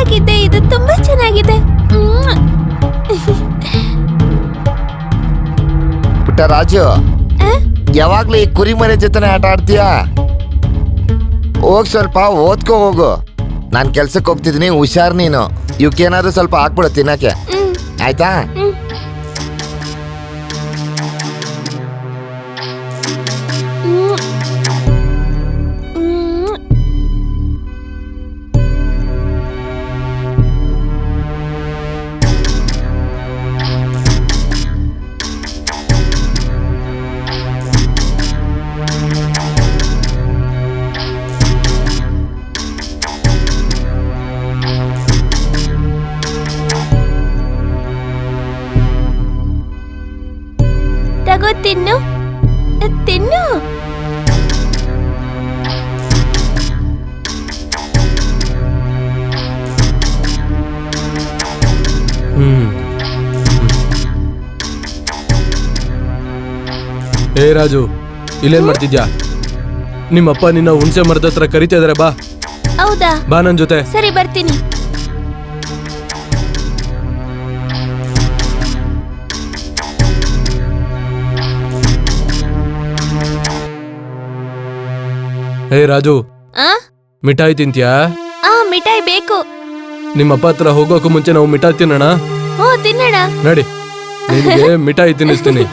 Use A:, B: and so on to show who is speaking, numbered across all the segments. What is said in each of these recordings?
A: ಚೆನ್ನಾಗಿದೆ, ಇದು ತುಂಬಾ ಚೆನ್ನಾಗಿದೆ.
B: ಪುಟ್ಟ ರಾಜು, ಯಾವಾಗ್ಲೂ ಈ ಕುರಿ ಮನೆ ಜೊತೆನೆ ಆಟ ಆಡ್ತೀಯಾ? ಹೋಗ್ ಸ್ವಲ್ಪ ಓದ್ಕೋ ಹೋಗು. ನಾನ್ ಕೆಲ್ಸಕ್ಕೆ ಹೋಗ್ತಿದ್ದೀನಿ, ಹುಷಾರ್ ನೀನು. ಇವಕ್ಕೇನಾದ್ರೂ ಸ್ವಲ್ಪ ಹಾಕ್ಬಿಡು ತಿನ್ನಕ್ಕೆ, ಆಯ್ತಾ?
A: ತಗೋ ತಿನ್ನು, ತಿನ್ನು.
C: ಏ ರಾಜು, ಇಲ್ಲೇನ್ ಮಾಡ್ತಿದ್ಯಾ? ನಿಮ್ಮಪ್ಪ ನಿನ್ನ ಹುಣಸೆ ಮರದ ಹತ್ರ ಕರಿತಾ ಇದಾರೆ, ಬಾ.
A: ಹೌದಾ?
C: ಬಾ ನನ್ ಜೊತೆ.
A: ಸರಿ, ಬರ್ತೀನಿ.
C: ಏ ರಾಜು,
A: ಆ
C: ಮಿಠಾಯಿ ತಿಂತ್ಯಾ?
A: ಮಿಠಾಯಿ ಬೇಕು.
C: ನಿಮ್ಮಪ್ಪ ಹತ್ರ ಹೋಗೋಕು ಮುಂಚೆ ನಾವು ಮಿಠಾಯಿ ತಿನ್ನೋಣ.
A: ತಿನ್ನೋಣ.
C: ನಡಿ, ನಿನಗೆ ಮಿಠಾಯಿ ತಿನ್ನಿಸ್ತೀನಿ.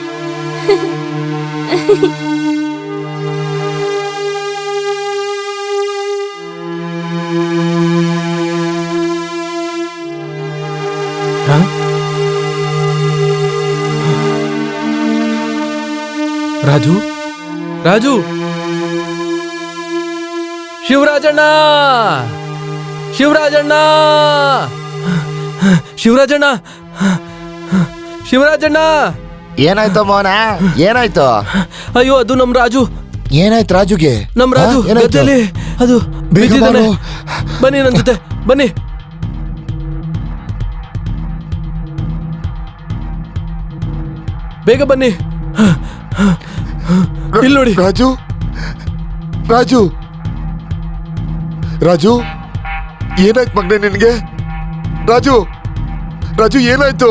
C: ರಾಜು, ರಾಜು, ಶಿವರಾಜಣ್ಣ, ಶಿವರಾಜಣ್ಣ, ಶಿವರಾಜಣ್ಣ, ಶಿವರಾಜಣ್ಣ.
B: ಏನಾಯ್ತು ಮೋನ, ಏನಾಯ್ತು?
C: ಅಯ್ಯೋ, ಅದು ನಮ್ ರಾಜು.
B: ಏನಾಯ್ತು ರಾಜುಗೆ?
C: ನಮ್ ರಾಜು ಗದ್ದೆಲಿ ಅದು ಬಿದ್ದಿದ್ದಾನೆ. ಬನ್ನಿ ನನ್ ಜೊತೆ, ಬನ್ನಿ. ಬೇಗ ಬನ್ನಿ. ಇಲ್ಲಿ ನೋಡಿ.
B: ರಾಜು, ರಾಜು, ರಾಜು, ಏನಾಯ್ತು ಮಗನೇ ನಿನ್ಗೆ? ರಾಜು, ರಾಜು, ಏನಾಯ್ತು?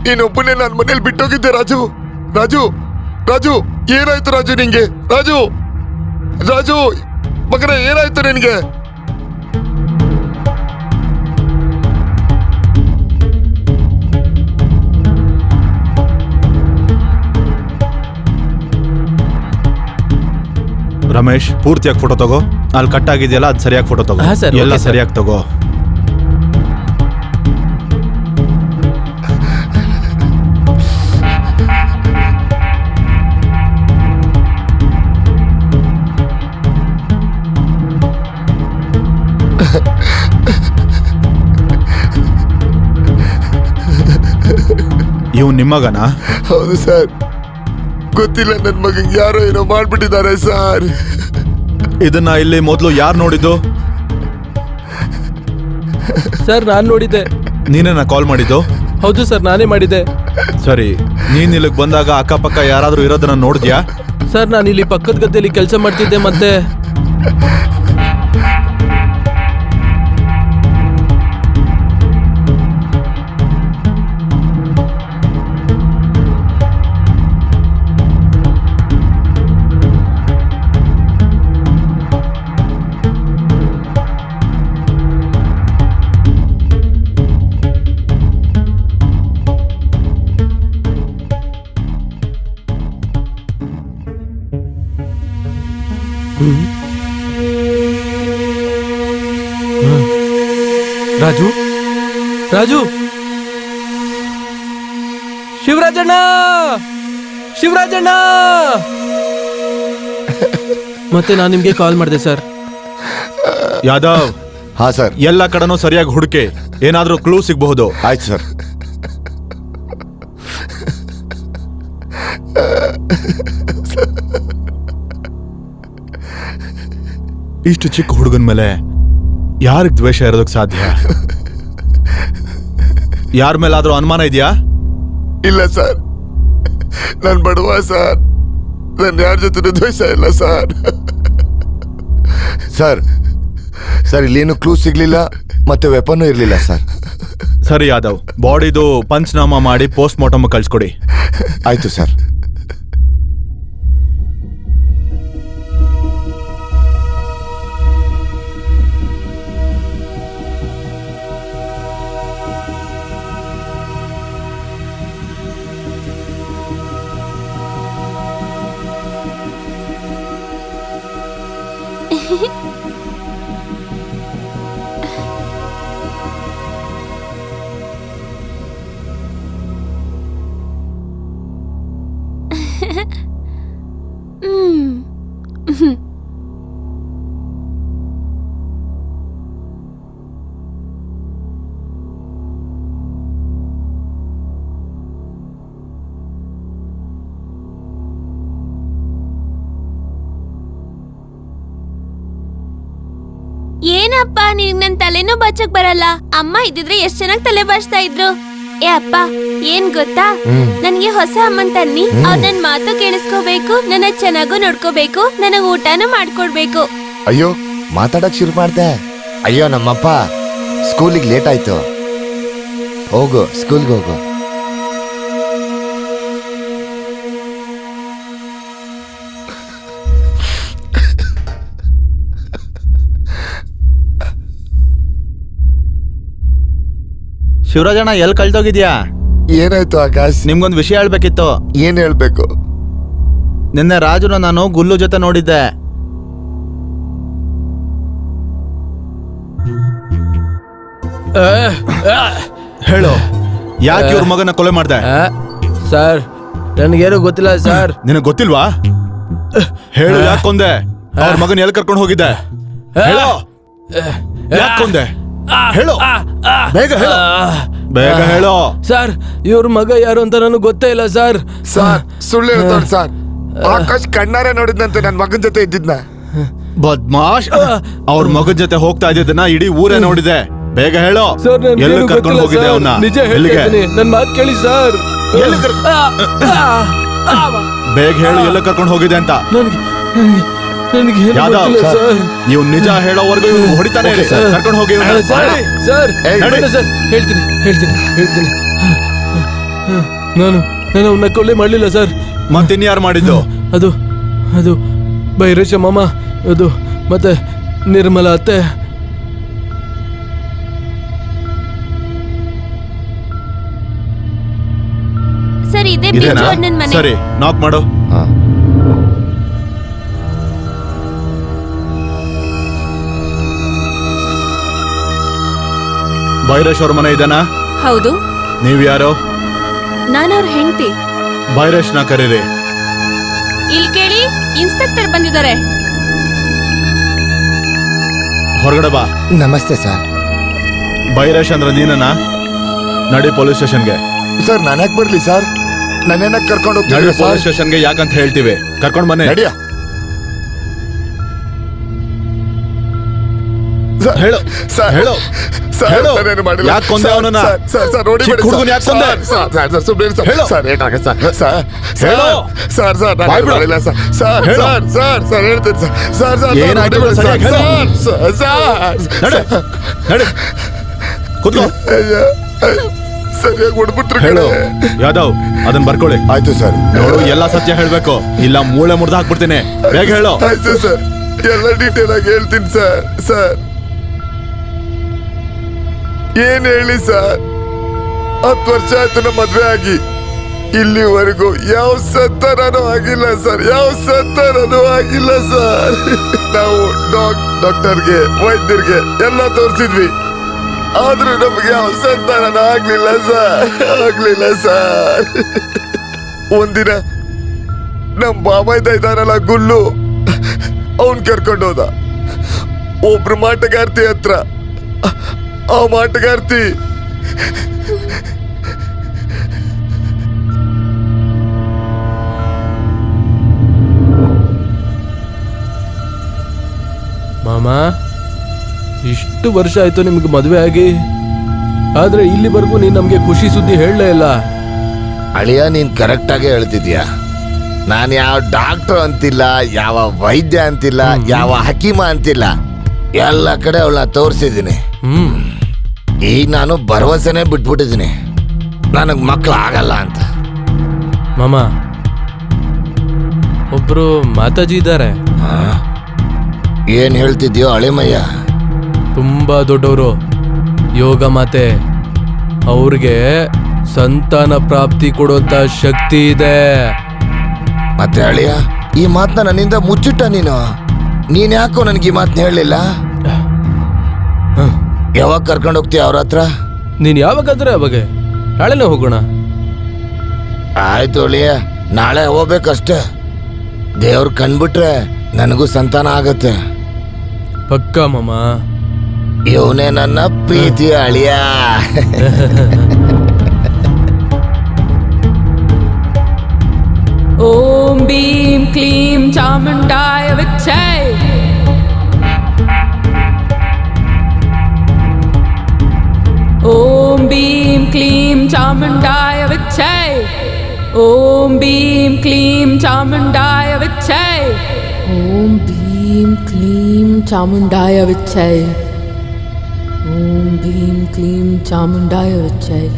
B: ನೀನೊಬ್ಬನೇ ನನ್ನ ಮನೇಲಿ ಬಿಟ್ಟೋಗಿದ್ದೆ ರಾಜು. ರಾಜು, ರಾಜು, ಏನಾಯ್ತು ರಾಜು ನಿಂಗೆ? ರಾಜು, ರಾಜು ಮಗನೇ, ಏನಾಯ್ತು ನಿನ್ಗೆ?
D: ರಮೇಶ್, ಪೂರ್ತಿಯಾಗಿ ಫೋಟೋ ತಗೋ. ಅಲ್ಲಿ ಕಟ್ ಆಗಿದೆಯಲ್ಲ, ಅದು ಸರಿಯಾಗಿ ಫೋಟೋ ತಗೋ. ಎಲ್ಲ ಸರಿಯಾಗಿ ತಗೋ. ಇವ್ ನಿಮ್ಮಗನಾ?
B: ಹೌದು ಸರ್. ಗೊತ್ತಿಲ್ಲ, ನನ್ನ ಮಗಂಗೆ ಯಾರೋ ಏನೋ ಮಾಡ್ಬಿಟ್ಟಿದ್ದಾರೆ ಸರ್.
D: ಇದನ್ನ ಇಲ್ಲಿ ಮೊದಲು ಯಾರು ನೋಡಿದ್ದು?
C: ಸರ್, ನಾನ್ ನೋಡಿದ್ದೆ.
D: ನೀನೇನ ಕಾಲ್ ಮಾಡಿದ್ದು?
C: ಹೌದು ಸರ್, ನಾನೇ ಮಾಡಿದ್ದೆ.
D: ಸರಿ, ನೀನ್ ಇಲ್ಲಿಗೆ ಬಂದಾಗ ಅಕ್ಕಪಕ್ಕ ಯಾರಾದ್ರೂ ಇರೋದನ್ನ ನೋಡಿದ್ಯಾ?
C: ಸರ್, ನಾನು ಇಲ್ಲಿ ಪಕ್ಕದ ಗದ್ದೆಯಲ್ಲಿ ಕೆಲಸ ಮಾಡ್ತಿದ್ದೆ. ಮತ್ತೆ ರಾಜು, ರಾಜು, ಶಿವರಾಜಣ್ಣ, ಶಿವರಾಜಣ್ಣ. ಮತ್ತೆ ನಾನು ನಿಮ್ಗೆ ಕಾಲ್ ಮಾಡಿದೆ ಸರ್.
D: ಯಾದವ್.
B: ಹಾ ಸರ್.
D: ಎಲ್ಲ ಕಡೆನೂ ಸರಿಯಾಗಿ ಹುಡುಕೆ, ಏನಾದ್ರೂ ಕ್ಲೂ ಸಿಗಬಹುದು.
B: ಆಯ್ತು ಸರ್.
D: ಇಷ್ಟು ಚಿಕ್ಕ ಹುಡುಗನ ಮೇಲೆ ಯಾರಿಗೆ ದ್ವೇಷ ಇರೋದಕ್ಕೆ ಸಾಧ್ಯ? ಯಾರ ಮೇಲಾದ್ರೂ ಅನುಮಾನ ಇದೆಯಾ?
B: ಇಲ್ಲ ಸರ್, ನಾನು ಬಡವ ಸರ್. ನನ್ನ ಯಾರ ಜೊತೆ ದ್ವೇಷ ಇಲ್ಲ ಸರ್. ಸರ್, ಸರ್ ಇಲ್ಲೇನು ಕ್ಲೂ ಸಿಗ್ಲಿಲ್ಲ ಮತ್ತೆ ವೆಪನ್ ಇರ್ಲಿಲ್ಲ ಸರ್.
D: ಸರಿ ಯಾದವ್, ಬಾಡಿದು ಪಂಚನಾಮ ಮಾಡಿ ಪೋಸ್ಟ್ ಮಾರ್ಟಮ್ ಕಳ್ಸ್ಕೊಡಿ.
B: ಆಯ್ತು ಸರ್.
A: ಏನಪ್ಪ ನಿನ್ ನನ್ ತಲೆನೂ ಬಾಚಕ್ ಬರಲ್ಲ. ಅಮ್ಮ ಇದ್ದಿದ್ರೆ ಎಷ್ಟ್ ಚೆನ್ನಾಗ್ ತಲೆ ಬಾಚ್ತಾ ಇದ್ರು. ಏ ಅಪ್ಪ, ಏನ್ ಗೊತ್ತಾ, ನನ್ಗೆ ಹೊಸ ಅಮ್ಮನ್ ತನ್ನಿ. ಅವ್ರ ನನ್ ಮಾತು ಕೇಳಿಸ್ಕೋಬೇಕು, ನನ್ನ ಚೆನ್ನಾಗೂ ನೋಡ್ಕೋಬೇಕು, ನನಗ್ ಊಟನೂ ಮಾಡ್ಕೊಡ್ಬೇಕು.
B: ಅಯ್ಯೋ ಮಾತಾಡಕ್ ಶುರು ಮಾಡ್ದೆ. ಅಯ್ಯೋ ನಮ್ಮಪ್ಪ ಸ್ಕೂಲಿಗೆ ಲೇಟ್ ಆಯ್ತು. ಹೋಗು ಸ್ಕೂಲ್ಗೆ ಹೋಗು.
D: ಶಿವರಾಜಣ್ಣ, ಎಲ್ಲಿ ಕಳ್ದೋಗಿದ್ಯಾ?
B: ಏನಾಯ್ತು ಆಕಾಶ್?
D: ನಿಮ್ಗೊಂದು ವಿಷಯ ಹೇಳ್ಬೇಕಿತ್ತು.
B: ಏನ್ ಹೇಳ್ಬೇಕು?
D: ನಿನ್ನೆ ರಾಜುನ ನಾನು ಗುಲ್ಲು ಜೊತೆ ನೋಡಿದ್ದೆ. ಹೇಳು, ಯಾಕೆ ಇವ್ರ ಮಗನ ಕೊಲೆ ಮಾಡ್ದೆ?
C: ಸರ್ ನನಗೇನು ಗೊತ್ತಿಲ್ಲ ಸರ್.
D: ನಿನಗೆ ಗೊತ್ತಿಲ್ವಾ? ಹೇಳು, ಯಾಕೆ ಕೊಂದೆ? ಅವ್ರ ಮಗನ ಎಲ್ಲಿ ಕರ್ಕೊಂಡು ಹೋಗಿದ್ದೆ? ಹೇಳು, ಯಾಕೆ ಕೊಂದೆ? ಹೇಳು, ಬೇಗ ಹೇಳು, ಬೇಗ ಹೇಳು.
C: ಸರ್ ಇವ್ರ ಮಗ ಯಾರು ಅಂತ ನನಗೆ ಗೊತ್ತೇ ಇಲ್ಲ ಸರ್.
B: ಸರ್ ಸುಳ್ಳು ಹೇಳ್ತಾನೆ ಸರ್. ಆಕಾಶ್ ಕಣ್ಣಾರೆ ನೋಡಿದ್ನಂತೆ ನನ್ ಮಗನ್ ಜೊತೆ ಇದ್ದಿದ್ನ.
D: ಬದ್ಮಾಶ್, ಅವ್ರ ಮಗನ ಜೊತೆ ಹೋಗ್ತಾ ಇದ್ದಿದ್ದನ್ನ ಇಡೀ ಊರೇ ನೋಡಿದೆ. ಬೇಗ ಹೇಳು,
C: ಸರ್
D: ಎಲ್ಲಿ ಕರ್ಕೊಂಡು ಹೋಗಿದ್ದೆ ಅವನ್ನ?
C: ನಿಜ ಹೇಳ್ತೀನಿ, ನನ್ ಮಾತು ಕೇಳಿ ಸರ್.
D: ಬೇಗ ಹೇಳು, ಎಲ್ಲ ಕರ್ಕೊಂಡು ಹೋಗಿದೆ ಅಂತ. ಯಾದವ್, ನೀವು ನಿಜ ಹೇಳೋವರೆಗೂ ಇವ್ನು ಹೊಡಿತಾನೆ ಇರಿ. ಕರ್ಕೊಂಡು ಹೋಗಿ
C: ಸರ್. ಹೇಳ್ತೀನಿ ಹೇಳ್ತೀನಿ ಹೇಳ್ತೀನಿ. ನಾನು ಅವನ್ನ ಕೊಲೆ ಮಾಡ್ಲಿಲ್ಲ ಸರ್.
D: ಮತ್ತಿನ್ಯಾರು ಮಾಡಿದ್ದು?
C: ಅದು ಅದು ಬೈರೇಶ ಮಾಮ, ಅದು ಮತ್ತೆ ನಿರ್ಮಲಾ ಅತ್ತೆ.
A: ಸರ್ ಇದೇ
D: ಇದೇನಾ?
A: ನನ್ ಮನೆ.
D: ಸರಿ, ನಾಕ್ ಮಾಡು. ಬೈರೇಶ್ ಅವ್ರ ಮನೆ ಇದೆನಾ?
A: ಹೌದು.
D: ನೀವ್ ಯಾರು?
A: ನಾನು ಅವ್ರ ಹೆಂಡತಿ.
D: ಬೈರೇಶ್ನ ಕರೀರಿ.
A: ಇಲ್ಲಿ ಕೇಳಿ, ಇನ್ಸ್ಪೆಕ್ಟರ್ ಬಂದಿದ್ದಾರೆ.
D: ಹೊರಗಡೆ ಬಾ.
B: ನಮಸ್ತೆ ಸರ್.
D: ಬೈರೇಶ್ ಅಂದ್ರೆ ನೀನಾ? ನಡಿ ಪೊಲೀಸ್ ಸ್ಟೇಷನ್ಗೆ.
B: ಸರ್ ನಾನು ಯಾಕೆ ಬರ್ಲಿ ಸರ್? ನನ್ನೇನಕ್ ಕರ್ಕೊಂಡು
D: ನಡಿ
B: ಹೋಗ್ತೀವಿ
D: ಪೊಲೀಸ್ ಸ್ಟೇಷನ್ಗೆ. ಯಾಕಂತ ಹೇಳ್ತೀವಿ, ಕರ್ಕೊಂಡ್ ಬನ್ನಿ.
B: ನಡಿಯ.
D: ಹೇಳು,
B: ಸರ್
D: ಹೇಳು,
B: ಸರ್
D: ಹೇಳು.
B: ನಾನೇನು ಮಾಡಿಲ್ಲ.
D: ಯಾಕ್ ಕೊಂದೆ ಅವನನ್ನ?
B: ಸರ್ ನೋಡಿ
D: ಚಿಕ್ಕ ಹುಡುಗನ್ ಯಾಕ್ ಕೊಂದೆ?
B: ಸರ್ ಸುಮ್ಮನೆ
D: ಹೇಳು.
B: ಸರ್ ಏನಾಗ ಸರ್
D: ಹೇಳು.
B: ಸರ್ ನಾನು
D: ಬಾಯ್ ಬಿಡು.
B: ಮಾಡಿಲ್ಲ ಸರ್. ಸರ್
D: ಹೇಳು.
B: ಸರ್ ಹೇಳ್ತೀನಿ ಸರ್.
D: ಏನಾಯ್ತು ಬಿಡು, ಸರಿಯಾಗಿ ಹೇಳು. ನಡಿ, ನಡಿ, ಕೂತ್ಕೋ.
B: ಸರಿಯಾಗಿ ಹೊಡ್ಬಿಟ್ರು.
D: ಹೇಳು ಯಾದವ್, ಅದನ್ನ ಬರ್ಕೊಳ್ಳಿ.
B: ಆಯ್ತು ಸರ್.
D: ನೋಡು, ಎಲ್ಲ ಸತ್ಯ ಹೇಳ್ಬೇಕು, ಇಲ್ಲ ಮೂಳೆ ಮುರಿದು ಹಾಕ್ಬಿಡ್ತೀನಿ. ಬೇಗ ಹೇಳು.
B: ಆಯ್ತು ಸರ್, ಎಲ್ಲ ಡೀಟೇಲ್ ಆಗಿ ಹೇಳ್ತೀನಿ ಸರ್. ಸರ್ ಏನ್ ಹೇಳಿ ಸರ್, 10 ವರ್ಷ ಆಯ್ತು ನಮ್ಮ ಮದ್ವೆ ಆಗಿ. ಇಲ್ಲಿವರೆಗೂ ಯಾವ ಸಂತಾನನೂ ಆಗಿಲ್ಲ ಸರ್. ಯಾವ ಸಂತಾನನೂ ಆಗಿಲ್ಲ ಸರ್. ನಾವು ಡಾಕ್ಟರ್ಗೆ, ವೈದ್ಯರಿಗೆ ಎಲ್ಲ ತೋರಿಸಿದ್ವಿ, ಆದ್ರೂ ನಮ್ಗೆ ಯಾವ ಸಂತಾನನೂ ಆಗ್ಲಿಲ್ಲ ಸರ್. ಒಂದಿನ ನಮ್ ಬಾಬಾಯ್ದ ಇದಾರಲ್ಲ ಗುಲ್ಲು, ಅವನ್ ಕರ್ಕೊಂಡು ಹೋದ ಒಬ್ರು ಮಾಟಗಾರ್ತಿ ಹತ್ರ. ಆ ಮಾಟಗಾರ್ತಿ
C: ಮಾಮ, ಇಷ್ಟು ವರ್ಷ ಆಯ್ತು ನಿಮ್ಗೆ ಮದುವೆ ಆಗಿ, ಆದ್ರೆ ಇಲ್ಲಿವರೆಗೂ ನೀನ್ ನಮ್ಗೆ ಖುಷಿ ಸುದ್ದಿ ಹೇಳಲೇ ಇಲ್ಲ.
B: ಅಳಿಯ, ನೀನ್ ಕರೆಕ್ಟ್ ಆಗಿ ಹೇಳ್ತಿದ್ಯಾ. ನಾನು ಯಾವ ಡಾಕ್ಟರ್ ಅಂತಿಲ್ಲ, ಯಾವ ವೈದ್ಯ ಅಂತಿಲ್ಲ, ಯಾವ ಹಕೀಮ ಅಂತಿಲ್ಲ. ಎಲ್ಲ ಕಡೆ ಅವಳನ್ನ ತೋರಿಸಿದ್ದೀನಿ. ಈಗ ನಾನು ಭರವಸೆನೇ ಬಿಟ್ಬಿಟ್ಟಿದ್ದೀನಿ ನನಗ್ ಮಕ್ಳು ಆಗಲ್ಲ ಅಂತ.
C: ಮಾಮ, ಒಬ್ರು ಮಾತಾಜಿ ಇದ್ದಾರೆ.
B: ಏನ್ ಹೇಳ್ತಿದ್ಯೋ ಅಳಿಮಯ್ಯ?
C: ತುಂಬಾ ದೊಡ್ಡವರು, ಯೋಗ ಮಾತೆ. ಅವ್ರಿಗೆ ಸಂತಾನ ಪ್ರಾಪ್ತಿ ಕೊಡುವಂತ ಶಕ್ತಿ ಇದೆ.
B: ಮತ್ತೆ ಅಳಿಯ, ಈ ಮಾತನ್ನ ನನ್ನಿಂದ ಮುಚ್ಚಿಟ್ಟ ನೀನ್ ಯಾಕೋ ನನ್ಗೆ ಈ ಮಾತನ್ನ ಹೇಳಲಿಲ್ಲ? ಯಾವಾಗ ಕರ್ಕೊಂಡು ಹೋಗ್ತೀಯ ಅವ್ರ ಹತ್ರ?
C: ನೀನ್ ಯಾವಾಗಾದ್ರೆ ಅವಾಗ, ನಾಳೆನೇ ಹೋಗೋಣ.
B: ಆಯ್ತು ಅಳಿಯ, ನಾಳೆ ಹೋಗ್ಬೇಕಷ್ಟೇ. ದೇವ್ರು ಕಂಡ್ಬಿಟ್ರೆ ನನಗೂ ಸಂತಾನ ಆಗತ್ತೆ.
C: ಪಕ್ಕ ಮಾಮ.
B: ಇವನೇ ನನ್ನ ಪ್ರೀತಿಯ ಅಳಿಯ.
E: ಓಂ ಭೀಂ ಕ್ಲೀಂ ಚಾಮುಂಡಾಯ ವಿಚ್ಚೈ. ಓಂ ಭೀಂ ಕ್ಲೀಂ ಚಾಮುಂಡಾಯ ವಿಚ್ಚೈ. ಓಂ ಭೀಂ ಕ್ಲೀಂ ಚಾಮುಂಡಾಯ ವಿಚ್ಚೈ. ಓಂ ಭೀಂ ಕ್ಲೀಂ ಚಾಮುಂಡಾಯ ವಿಚ್ಚೈ. ಓಂ ಭೀಂ ಕ್ಲೀಂ ಚಾಮುಂಡಾಯ ವಿಚ್ಚೈ.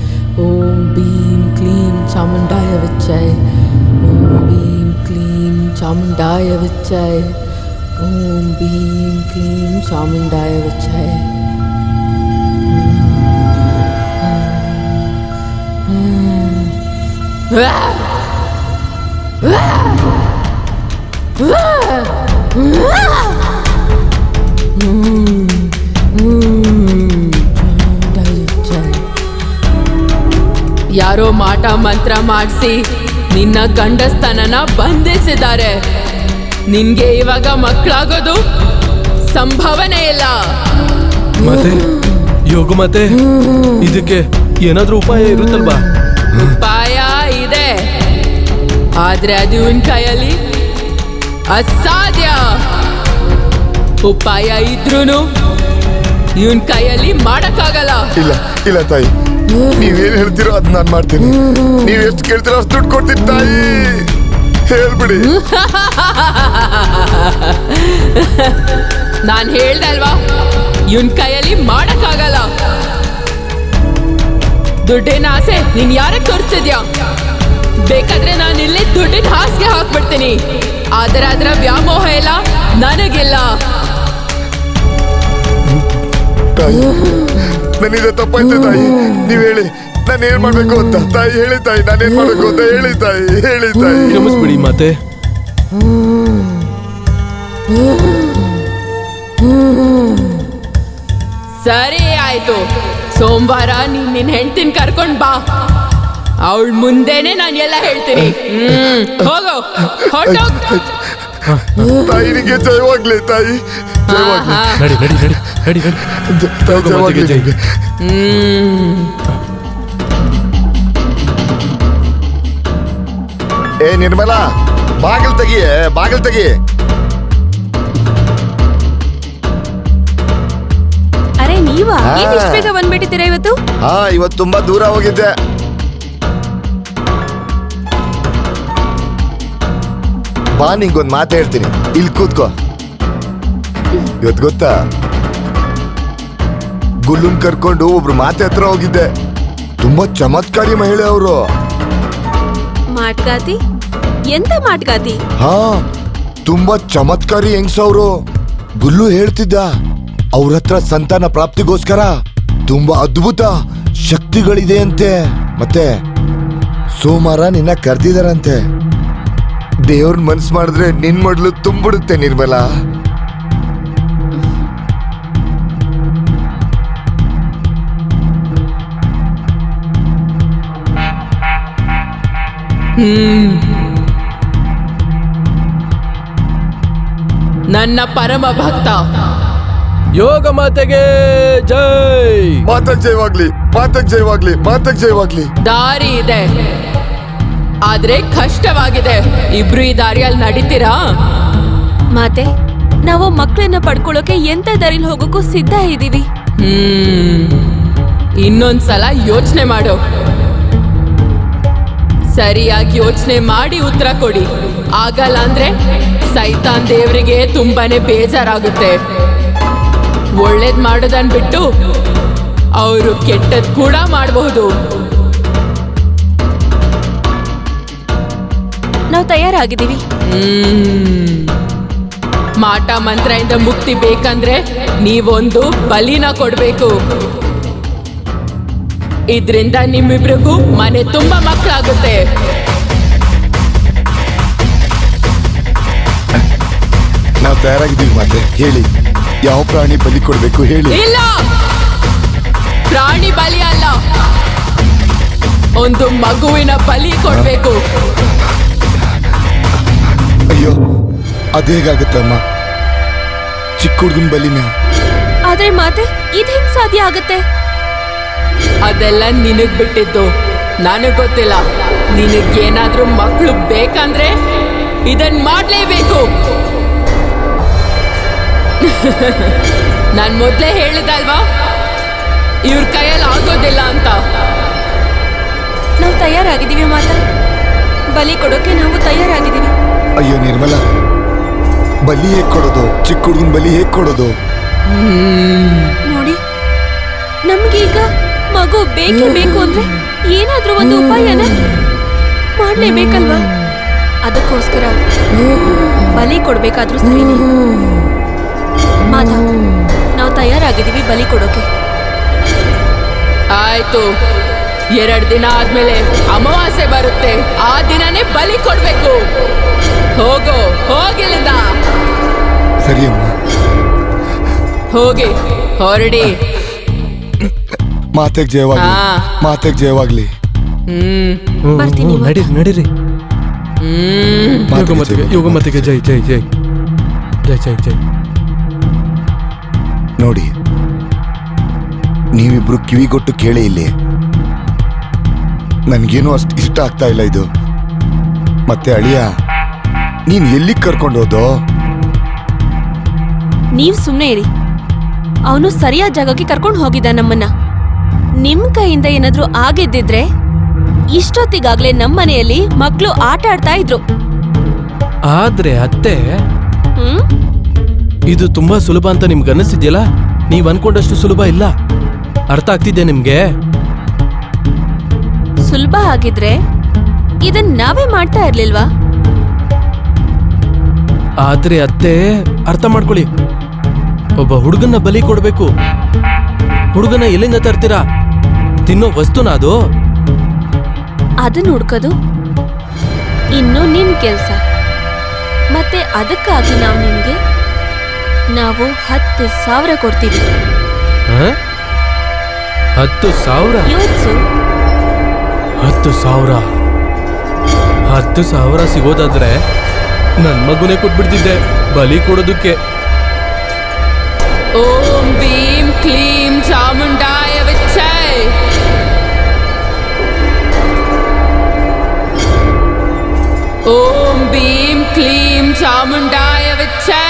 E: ಓಂ ಭೀಂ ಕ್ಲೀಂ ಚಾಮುಂಡಾಯ ವಿಚ್ಚೈ. ಓಂ ಭೀಂ ಕ್ಲೀಂ ಚಾಮುಂಡಾಯ ವಿಚ್ಚೈ. ಓಂ ಭೀಂ ಕ್ಲೀಂ ಚಾಮುಂಡಾಯ ವಿಚ್ಚೈ. ಯಾರೋ ಮಾಟ ಮಂತ್ರ ಮಾಡಿಸಿ ನಿನ್ನ ಗಂಡಸ್ತನನ ಬಂಧಿಸಿದ್ದಾರೆ. ನಿನ್ಗೆ ಇವಾಗ ಮಕ್ಕಳಾಗೋದು ಸಂಭವನೆ ಇಲ್ಲ.
C: ಮತ್ತೆ ಯೋಗ ಮಾತೆ, ಇದಕ್ಕೆ ಏನಾದ್ರೂ ಉಪಾಯ ಇರುತ್ತಲ್ವಾ?
E: ಉಪಾಯ ಇದೆ, ಆದ್ರೆ ಅದು ಇವನ್ ಕೈಯಲ್ಲಿ ಅಸಾಧ್ಯ. ಉಪಾಯ ಇದ್ರೂನು ಇವನ್ ಕೈಯಲ್ಲಿ ಮಾಡಕ್ಕಾಗಲ್ಲ.
B: ಇಲ್ಲ ಇಲ್ಲ ತಾಯಿ, ನೀವೇನ್ ಹೇಳ್ತೀರೋ ಅದ್ ನಾನ್ ಮಾಡ್ತೀನಿ. ನೀವ್ ಎಷ್ಟು ಕೇಳ್ತೀರೋ ಅಷ್ಟು ದುಡ್ಡು ಕೊಡ್ತೀನಿ ತಾಯಿ. ಹೇಳ್ಬಿಡಿ.
E: ನಾನ್ ಹೇಳ್ದಲ್ವಾ, ಇವನ್ ಕೈಯಲ್ಲಿ ಮಾಡಕ್ಕಾಗಲ್ಲ. ದುಡ್ಡಿನ ಆಸೆ ನೀನ್ ಯಾರಕ್ಕೆ ತೋರಿಸ್ತಿದ್ಯಾ? ಬೇಕಾದ್ರೆ ನಾನು ಇಲ್ಲಿ ದುಡ್ಡಿನ ಹಾಸಿಗೆ ಹಾಕ್ಬಿಡ್ತೀನಿ, ಆದ್ರೆ ಅದರ ವ್ಯಾಮೋಹ ಇಲ್ಲ ನನಗಿಲ್ಲ.
B: ತಾಯಿ, ನನ್ನಿಂದ ತಪ್ಪಾಯ್ತು ತಾಯಿ. ನೀವ್ ಹೇಳಿ ನಾನು ಏನ್ ಮಾಡ್ಬೇಕು ಅಂತ. ತಾಯಿ ಹೇಳಿ ತಾಯಿ, ನಾನೇನ್ ಮಾಡ್ಬೇಕು ಅಂತ ಹೇಳಿ ತಾಯಿ. ಹೇಳಿ ತಾಯಿ.
C: ಕ್ಷಮಿಸ್ಬಿಡಿ ಮಾತೆ.
E: ಸರಿ ಆಯ್ತು, ಸೋಮವಾರ ನೀನ್ ನಿನ್ ಹೆಂಡ್ತಿನ ಕರ್ಕೊಂಡ್ ಬಾ. ಅವಳ ಮುಂದೆನೆ ನಾನು ಎಲ್ಲ ಹೇಳ್ತೀನಿ. ಹೋಗೋ, ಹೊರ್ಟೋಗ್.
B: ತಾಯಿ ನಿಂಗೆ ಜಯವಾಗ್ಲಿ ತಾಯಿ. ಜಯವಾಗ್ಲಿ.
C: ನಡಿ ನಡಿ ನಡಿ ನಡಿ ನಡಿ.
B: ತಾಯಿ ಜಯವಾಗ್ಲಿ
C: ಜೈ.
B: ನಿಂಗೆ. ಏ ನಿರ್ಮಲಾ, ಬಾಗಿಲ್ ತೆಗಿಯೇ, ಬಾಗಿಲ್ ತೆಗಿ.
A: ಅರೆ ನೀವಾ? ಏನ್ ಇಷ್ಟ್ ಬೇಗ ಬಂದ್ಬಿಟ್ಟಿದ್ದೀರಾ ಇವತ್ತು?
B: ಹಾ, ಇವತ್ತು ತುಂಬಾ ದೂರ ಹೋಗಿದ್ದೆ. ಬಾ, ನಿಂಗೊಂದ್ ಮಾತು ಹೇಳ್ತೀನಿ, ಇಲ್ಲಿ ಕೂತ್ಕೋ. ಇವತ್ತು ಗೊತ್ತಾ, ಗುಲ್ಲುನ್ ಕರ್ಕೊಂಡು ಒಬ್ರು ಮಾತೆ ಹತ್ರ ಹೋಗಿದ್ದೆ. ತುಂಬಾ ಚಮತ್ಕಾರಿ ಮಹಿಳೆ ಅವರು.
A: ಮಾಟ್ಗಾತಿ? ಎಂತ ಮಾಟ್ಗಾತಿ?
B: ಹಾ, ತುಂಬಾ ಚಮತ್ಕಾರಿ ಹೆಂಗ್ಸವ್ರು. ಗುಲ್ಲು ಹೇಳ್ತಿದ್ದ, ಅವ್ರ ಹತ್ರ ಸಂತಾನ ಪ್ರಾಪ್ತಿಗೋಸ್ಕರ ತುಂಬಾ ಅದ್ಭುತ ಶಕ್ತಿಗಳಿದೆ ಅಂತೆ. ಮತ್ತೆ ಸೋಮವಾರ ನಿನ್ನ ಕರ್ದಿದಾರಂತೆ. ದೇವ್ರ ಮನ್ಸ್ ಮಾಡಿದ್ರೆ ನಿನ್ ಮಡ್ಲು ತುಂಬಿಡುತ್ತೆ ನಿರ್ಮಲಾ.
E: ನನ್ನ ಪರಮ ಭಕ್ತ
C: ಯೋಗ ಮಾತೆಗೆ ಜೈ.
B: ಮಾತಕ್ ಜಯವಾಗ್ಲಿ, ಮಾತಕ್ ಜಯವಾಗ್ಲಿ, ಮಾತಕ್ ಜಯವಾಗ್ಲಿ.
E: ದಾರಿ ಇದೆ, ಆದ್ರೆ ಕಷ್ಟವಾಗಿದೆ. ಇಬ್ರು ಈ ದಾರಿಯಲ್ಲಿ ನಡೀತೀರಾ?
A: ಮಾತೆ, ನಾವು ಮಕ್ಕಳನ್ನ ಪಡ್ಕೊಳ್ಳೋಕೆ ಎಂತ ದಾರಿಲಿ ಹೋಗೋಕ್ಕೂ ಸಿದ್ಧ ಇದೀವಿ.
E: ಇನ್ನೊಂದ್ಸಲ ಯೋಚನೆ ಮಾಡು. ಸರಿಯಾಗಿ ಯೋಚನೆ ಮಾಡಿ ಉತ್ತರ ಕೊಡಿ. ಆಗಲ್ಲ ಅಂದ್ರೆ ಸೈತಾನ್ ದೇವರಿಗೆ ತುಂಬಾನೇ ಬೇಜಾರಾಗುತ್ತೆ. ಒಳ್ಳೇದ್ ಮಾಡೋದನ್ ಬಿಟ್ಟು ಅವರು ಕೆಟ್ಟದ್ ಕೂಡ ಮಾಡಬಹುದು.
A: ನಾವು ತಯಾರಾಗಿದ್ದೀವಿ.
E: ಮಾಟ ಮಂತ್ರದಿಂದ ಮುಕ್ತಿ ಬೇಕಂದ್ರೆ ನೀವೊಂದು ಬಲಿನ ಕೊಡ್ಬೇಕು. ಇದ್ರಿಂದ ನಿಮ್ಮಿಬ್ರಿಗೂ ಮನೆ ತುಂಬಾ ಮಕ್ಕಳಾಗುತ್ತೆ.
B: ನಾವು ತಯಾರಾಗಿದ್ದೀವಿ. ಮಾತೆ ಹೇಳಿ, ಯಾವ ಪ್ರಾಣಿ ಬಲಿ ಕೊಡ್ಬೇಕು ಹೇಳಿ.
E: ಇಲ್ಲ, ಪ್ರಾಣಿ ಬಲಿ ಅಲ್ಲ, ಒಂದು ಮಗುವಿನ ಬಲಿ ಕೊಡ್ಬೇಕು.
B: ಅಯ್ಯೋ, ಅದೇಗಾಗತ್ತೆ ಅಮ್ಮ? ಚಿಕ್ಕ ಹುಡುಗನ ಬಲಿನ?
A: ಆದ್ರೆ ಮಾತೆ, ಇದು ಹೆಂಗ್ ಸಾಧ್ಯ ಆಗತ್ತೆ?
E: ಅದೆಲ್ಲ ನಿನಗ್ ಬಿಟ್ಟಿದ್ದು, ನನಗ್ ಗೊತ್ತಿಲ್ಲ. ನಿನಗೇನಾದ್ರೂ ಮಕ್ಕಳು ಬೇಕಂದ್ರೆ ಇದನ್ ಮಾಡ್ಲೇಬೇಕು. ನಾನ್ ಮೊದ್ಲೇ ಹೇಳಿದಲ್ವಾ ಇವ್ರ ಕೈಯಲ್ಲಿ ಆಗೋದಿಲ್ಲ ಅಂತ.
A: ನಾವು ತಯಾರಾಗಿದ್ದೀವಿ ಮಾತಾ, ಬಲಿ ಕೊಡೋಕೆ ನಾವು ತಯಾರಾಗಿದ್ದೀವಿ.
B: ಅಯ್ಯೋ ನಿರ್ಮಲ, ಬಲಿ ಹೇಗ್ ಕೊಡೋದು? ಚಿಕ್ಕ ಹುಡುಗನ ಬಲಿ ಹೇಗ್ ಕೊಡೋದು?
A: ನೋಡಿ, ನಮ್ಗೀಗ ಮಗು ಬೇಕೇ ಬೇಕು ಅಂದ್ರೆ ಏನಾದ್ರೂ ಒಂದು ಉಪಾಯನ ಮಾಡ್ಲೇಬೇಕಲ್ವಾ? ಅದಕ್ಕೋಸ್ಕರ ಬಲಿ ಕೊಡ್ಬೇಕಾದ್ರೂ ಸರಿನೇ. ಮಾತಾ, ನಾವು ತಯಾರಾಗಿದ್ದೀವಿ ಬಲಿ ಕೊಡೋಕೆ.
E: ಆಯ್ತು, 2 ದಿನ ಆದ್ಮೇಲೆ ಅಮಾವಾಸ್ಯೆ ಬರುತ್ತೆ. ಆ ದಿನನೇ ಬಲಿ ಕೊಡ್ಬೇಕು. ಹೋಗೋ, ಹೋಗಿಲ್ಲಿಂದ.
B: ಸರಿ ಅಮ್ಮ.
E: ಹೋಗಿ, ಹೊರಡಿ.
B: ಮಾತೆಗ್ ಜಯವಾಗ್ಲಿ,
E: ಹಾ.
B: ಮಾತೆಗ್ ಜಯವಾಗ್ಲಿ.
A: ಬರ್ತೀನಿ.
C: ನಡೀರಿ ನಡೀರಿ.
B: ಮಾತೆಗೆ ಜಯ.
C: ಯೋಗಮತಿಗೆ ಜೈ ಜೈ ಜೈ ಜೈ ಜೈ ಜೈ.
B: ನೋಡಿ, ನೀವಿಬ್ರು ಕಿವಿಗೊಟ್ಟು ಕೇಳಿ ಇಲ್ಲಿ. ನನ್ಗೇನು ಅಷ್ಟು ಇಷ್ಟ ಆಗ್ತಾ ಇಲ್ಲ ಇದು. ಮತ್ತೆ ಅಳಿಯ, ನೀನ್ ಎಲ್ಲಿಗೆ ಕರ್ಕೊಂಡೋದೋ?
A: ನೀವ್ ಸುಮ್ನೆ ಇರಿ. ಅವನು ಸರಿಯಾದ ಜಾಗಕ್ಕೆ ಕರ್ಕೊಂಡು ಹೋಗಿದ್ದ ನಮ್ಮನ್ನ. ನಿಮ್ ಕೈಯಿಂದ ಏನಾದ್ರೂ ಆಗಿದ್ದಿದ್ರೆ ಇಷ್ಟೊತ್ತಿಗಾಗ್ಲೇ ನಮ್ಮನೆಯಲ್ಲಿ ಮಕ್ಳು ಆಟ ಆಡ್ತಾ ಇದ್ರು.
C: ಆದ್ರೆ ಅತ್ತೆ,
A: ಹ್ಮ್
C: ಇದು ತುಂಬಾ ಸುಲಭ ಅಂತ ನಿಮ್ಗೆ ಅನ್ನಿಸ್ತಿದ್ಯಲ್ಲ? ನೀವ್ ಅನ್ಕೊಂಡಷ್ಟು ಸುಲಭ ಇಲ್ಲ. ಅರ್ಥ ಆಗ್ತಿದ್ಯಾ ನಿಮ್ಗೆ?
A: ಸುಲಭ ಆಗಿದ್ರೆ ಇದನ್ ನಾವೇ ಮಾಡ್ತಾ ಇರ್ಲಿಲ್ವಾ?
C: ಆದ್ರೆ ಅತ್ತೆ, ಅರ್ಥ ಮಾಡ್ಕೊಳ್ಳಿ. ಒಬ್ಬ ಹುಡುಗನ್ನ ಬಲಿ ಕೊಡ್ಬೇಕು. ಹುಡುಗನ ಎಲ್ಲಿಂದ ತರ್ತೀರಾ? ತಿನ್ನೋ ವಸ್ತುನ ಅದು?
A: ಅದನ್ನ ಹುಡ್ಕೋದು ಇನ್ನು ನಿನ್ ಕೆಲ್ಸ. ಮತ್ತೆ ಅದಕ್ಕಾಗಿ ನಾವು 10,000 ಕೊಡ್ತೀವಿ.
C: 10,000?
A: ಯೋಚ್ಸು.
C: 10,000? 10,000 ಸಿಗೋದಾದ್ರೆ ನನ್ ಮಗುನೇ ಕೊಟ್ಬಿಡ್ತಿದ್ದೆ ಬಲಿ ಕೊಡೋದಕ್ಕೆ.
E: ಓಂ ಭೀಂ ಕ್ಲೀಂ ಚಾಮುಂಡಾಯ ವಿಚ್ಚೈ. ಓಂ ಭೀಂ ಕ್ಲೀಂ ಚಾಮುಂಡಾಯ ವಿಚ್ಚೈ.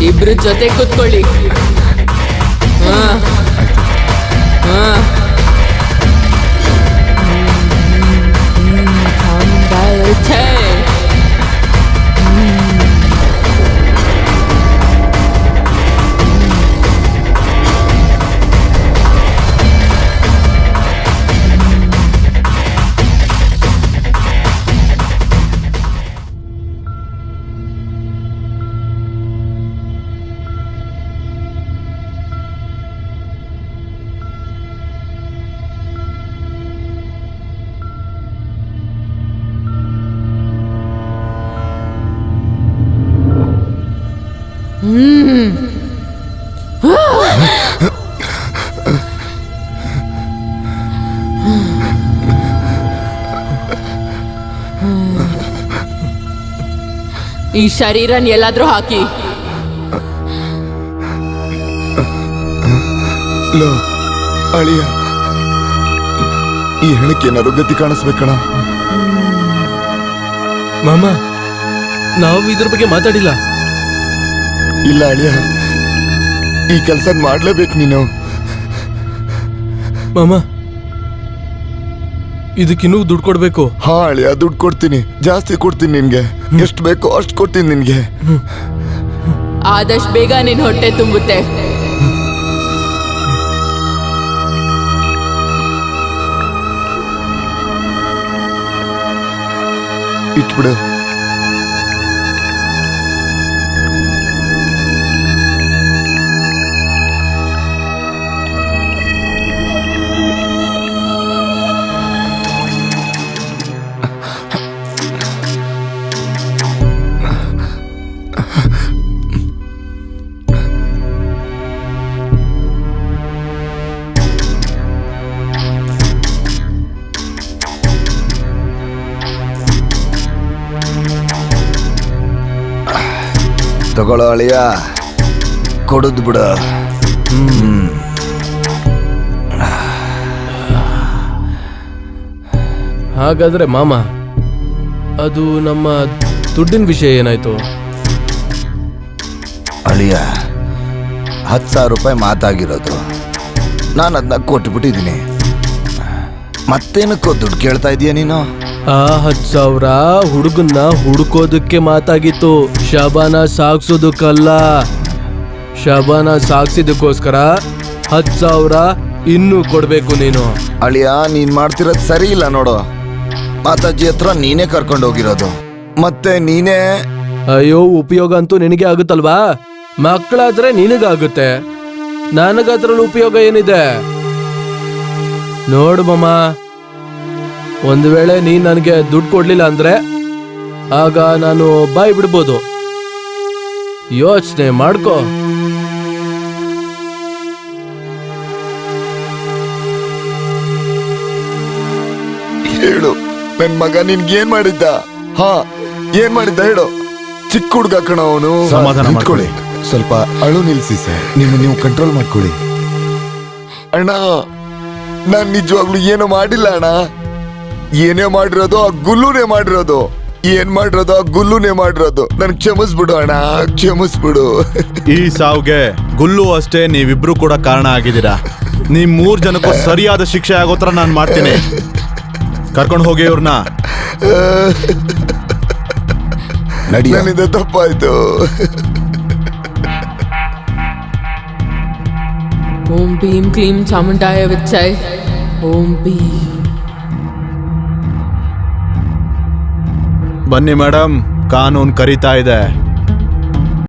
E: ಇಬ್ರು ಜೊತೆ ಕೂತ್ಕೊಳ್ಳಿ. ಈ ಶರೀರನ್ ಎಲ್ಲಾದ್ರೂ ಹಾಕಿ.
B: ಲೋ ಅಳಿಯ, ಈ ಹೆಣಕ್ಕೆ ಏನಾರು ಗತಿ ಕಾಣಿಸ್ಬೇಕಣ?
C: ಮಾಮ ನಾವು ಇದ್ರ ಬಗ್ಗೆ ಮಾತಾಡಿಲ್ಲ.
B: ಇಲ್ಲ ಅಳಿಯ, ಈ ಕೆಲಸ ಮಾಡ್ಲೇಬೇಕು ನೀನು.
C: ಮಾಮ ಇದಕ್ಕಿನ್ನೂ ದುಡ್ಡು ಕೊಡ್ಬೇಕು.
B: ಹಾ ಅಳಿಯ, ದುಡ್ಡು ಕೊಡ್ತೀನಿ, ಜಾಸ್ತಿ ಕೊಡ್ತೀನಿ ನಿನ್ಗೆ. ಎಷ್ಟು ಬೇಕೋ ಅಷ್ಟು ಕೊಡ್ತೀನಿ ನಿನ್ಗೆ.
E: ಆದಷ್ಟು ಬೇಗ ನಿನ್ ಹೊಟ್ಟೆ ತುಂಬುತ್ತೆ.
B: ಇಟ್ಬಿಡು. ತಗೊಳ್ಳೋ ಅಳಿಯ, ಕೊಡುದು ಬಿಡು.
C: ಹಾಗಾದ್ರೆ ಮಾಮ, ಅದು ನಮ್ಮ ದುಡ್ಡಿನ ವಿಷಯ ಏನಾಯ್ತು?
B: ಅಳಿಯ, 10,000 ರೂಪಾಯಿ ಮಾತಾಗಿರೋದು, ನಾನು ಅದನ್ನ ಕೊಟ್ಬಿಟ್ಟಿದ್ದೀನಿ. ಮತ್ತೇನಕ್ಕೋ ದುಡ್ಡು ಕೇಳ್ತಾ ಇದೀಯ ನೀನು?
C: ಆ 10,000 ಹುಡುಗನ್ನ ಹುಡುಕೋದಕ್ಕೆ ಮಾತಾಗಿತ್ತು, ಶಬಾನ ಸಾಗ್ಸೋದಕ್ಕಲ್ಲ. ಶಬಾನ ಸಾಗ್ಸಿದಕ್ಕೋಸ್ಕರ 10,000 ಇನ್ನೂ ಕೊಡ್ಬೇಕು ನೀನು.
B: ಅಳಿಯ, ನೀನ್ ಮಾಡ್ತಿರೋದು ಸರಿ ಇಲ್ಲ ನೋಡು. ಮಾತಾಜಿ ಹತ್ರ ನೀನೇ ಕರ್ಕೊಂಡು ಹೋಗಿರೋದು, ಮತ್ತೆ ನೀನೇ.
C: ಅಯ್ಯೋ, ಉಪಯೋಗ ಅಂತೂ ನಿನಗೆ ಆಗುತ್ತಲ್ವಾ? ಮಕ್ಕಳಾದ್ರೆ ನಿನಗಾಗುತ್ತೆ, ನನಗದ್ರಲ್ಲಿ ಉಪಯೋಗ ಏನಿದೆ? ನೋಡು ಮಾಮ, ಒಂದು ವೇಳೆ ನೀನ್ ನನಗೆ ದುಡ್ಡು ಕೊಡ್ಲಿಲ್ಲ ಅಂದ್ರೆ ಆಗ ನಾನು ಬಾಯ್ ಬಿಡ್ಬೋದು. ಯೋಚನೆ ಮಾಡ್ಕೋ.
B: ಹೇಳು, ನನ್ ಮಗ ನಿನ್ಗೇನ್ ಮಾಡಿದ್ದ? ಹಾ, ಏನ್ ಮಾಡಿದ್ದ ಹೇಳು. ಚಿಕ್ಕ ಹುಡ್ಗ ಕಣ ಅವನು.
D: ಸಮಾಧಾನ ಮಾಡ್ಕೊಳ್ಳಿ.
B: ಸ್ವಲ್ಪ ಅಳು ನಿಲ್ಸಿ ಸರ್, ನೀವು ಕಂಟ್ರೋಲ್ ಮಾಡ್ಕೊಳ್ಳಿ. ಅಣ್ಣ, ನಾನ್ ನಿಜವಾಗ್ಲೂ ಏನೋ ಮಾಡಿಲ್ಲ ಅಣ್ಣ. ಏನೇ ಮಾಡಿರೋದು ಆ ಗುಲ್ಲುನೇ ಮಾಡಿರೋದು. ಏನ್ ಮಾಡಿರೋದು ಆ ಗುಲ್ಲುನೇ ಮಾಡಿರೋದು. ನನ್ ಕ್ಷಮಿಸ್ಬಿಡು ಅಣ್ಣ, ಕ್ಷಮಿಸ್ಬಿಡು.
D: ಈ ಸಾವ್ಗೆ ಗುಲ್ಲು ಅಷ್ಟೇ ನೀವಿಬ್ರು ಕೂಡ ಕಾರಣ ಆಗಿದ್ದೀರಾ. ನಿಮ್ 3 ಜನಕ್ಕೂ ಸರಿಯಾದ ಶಿಕ್ಷೆ ಆಗೋ ತರ ನಾನು ಮಾಡ್ತೀನಿ. ಕರ್ಕೊಂಡು ಹೋಗಿ ಇವ್ರನ್ನ.
B: ನನ್ನಿಂದ ತಪ್ಪಾಯ್ತು.
E: ಓಂ ಭೀಂ ಕ್ಲೀಂ ಚಾಮುಂಡಾಯ ವಿಚ್ಚೈ. ಓಂ ಭೀಂ.
D: ಬನ್ನಿ ಮೇಡಮ್, ಕಾನೂನು ಕರೀತಾ ಇದೆ.